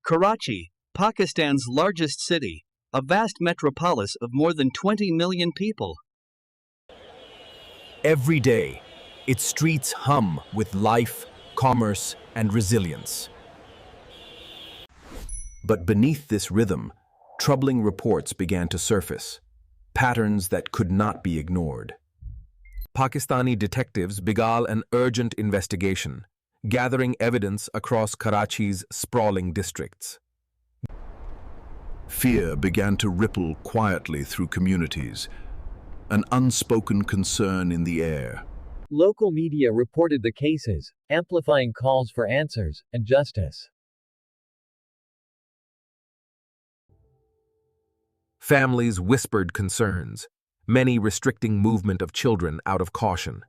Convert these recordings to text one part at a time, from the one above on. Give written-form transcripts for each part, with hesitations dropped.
Karachi, Pakistan's largest city, a vast metropolis of more than 20 million people. Every day, its streets hum with life, commerce, and resilience. But beneath this rhythm, troubling reports began to surface, patterns that could not be ignored. Pakistani detectives began an urgent investigation, gathering evidence across Karachi's sprawling districts. Fear began to ripple quietly through communities, an unspoken concern in the air. Local media reported the cases, amplifying calls for answers and justice. Families whispered concerns, many restricting movement of children out of caution.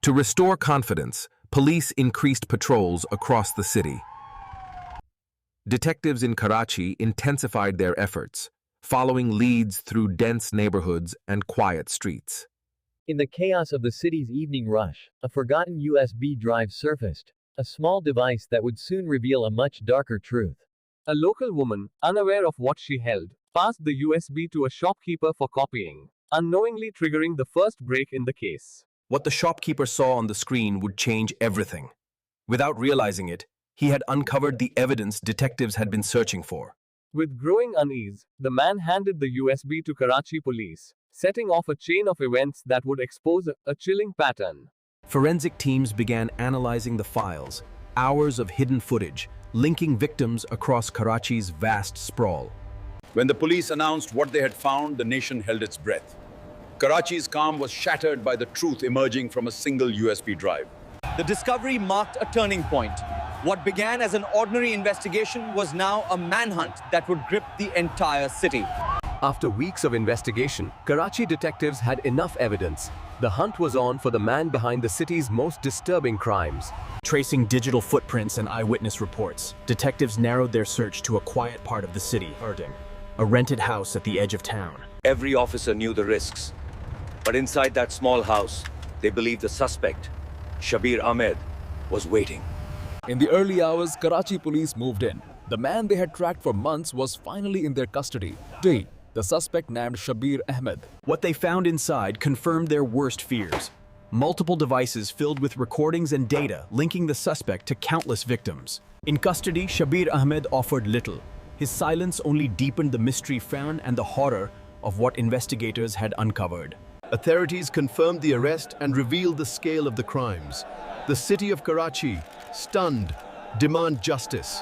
To restore confidence, police increased patrols across the city. Detectives in Karachi intensified their efforts, following leads through dense neighborhoods and quiet streets. In the chaos of the city's evening rush, a forgotten USB drive surfaced, a small device that would soon reveal a much darker truth. A local woman, unaware of what she held, passed the USB to a shopkeeper for copying, unknowingly triggering the first break in the case. What the shopkeeper saw on the screen would change everything. Without realizing it, he had uncovered the evidence detectives had been searching for. With growing unease, the man handed the USB to Karachi police, setting off a chain of events that would expose a chilling pattern. Forensic teams began analyzing the files, hours of hidden footage, linking victims across Karachi's vast sprawl. When the police announced what they had found, the nation held its breath. Karachi's calm was shattered by the truth emerging from a single USB drive. The discovery marked a turning point. What began as an ordinary investigation was now a manhunt that would grip the entire city. After weeks of investigation, Karachi detectives had enough evidence. The hunt was on for the man behind the city's most disturbing crimes. Tracing digital footprints and eyewitness reports, detectives narrowed their search to a quiet part of the city, a rented house at the edge of town. Every officer knew the risks. But inside that small house, they believed the suspect, Shabbir Ahmed, was waiting. In the early hours, Karachi police moved in. The man they had tracked for months was finally in their custody. The suspect named Shabbir Ahmed. What they found inside confirmed their worst fears. Multiple devices filled with recordings and data linking the suspect to countless victims. In custody, Shabbir Ahmed offered little. His silence only deepened the mystery found and the horror of what investigators had uncovered. Authorities confirmed the arrest and revealed the scale of the crimes. The city of Karachi, stunned, demand justice.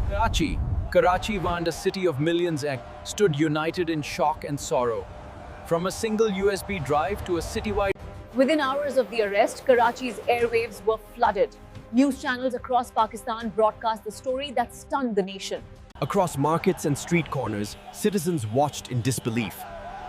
Karachi, a city of millions, stood united in shock and sorrow. From a single USB drive to a citywide... Within hours of the arrest, Karachi's airwaves were flooded. News channels across Pakistan broadcast the story that stunned the nation. Across markets and street corners, citizens watched in disbelief.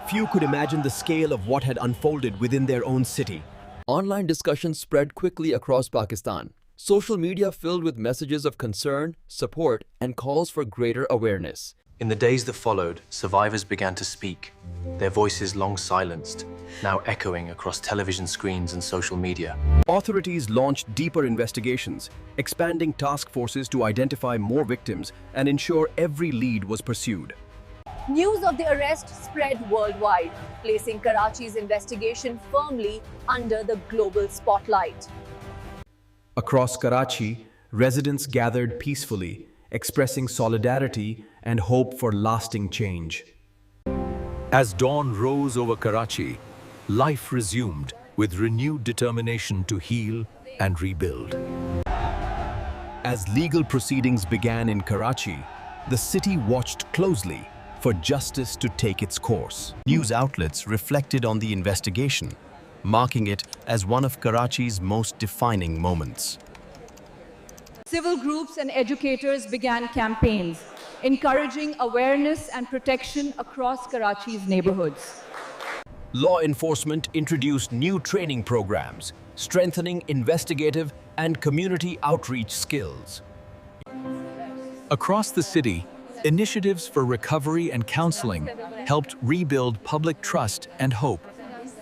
Few could imagine the scale of what had unfolded within their own city. Online discussions spread quickly across Pakistan. Social media filled with messages of concern, support, and calls for greater awareness. In the days that followed, survivors began to speak, their voices long silenced, now echoing across television screens and social media. Authorities launched deeper investigations, expanding task forces to identify more victims and ensure every lead was pursued. News of the arrest spread worldwide, placing Karachi's investigation firmly under the global spotlight. Across Karachi, residents gathered peacefully, expressing solidarity and hope for lasting change. As dawn rose over Karachi, life resumed with renewed determination to heal and rebuild. As legal proceedings began in Karachi, the city watched closely for justice to take its course. News outlets reflected on the investigation, marking it as one of Karachi's most defining moments. Civil groups and educators began campaigns, encouraging awareness and protection across Karachi's neighborhoods. Law enforcement introduced new training programs, strengthening investigative and community outreach skills. Across the city, initiatives for recovery and counseling helped rebuild public trust and hope.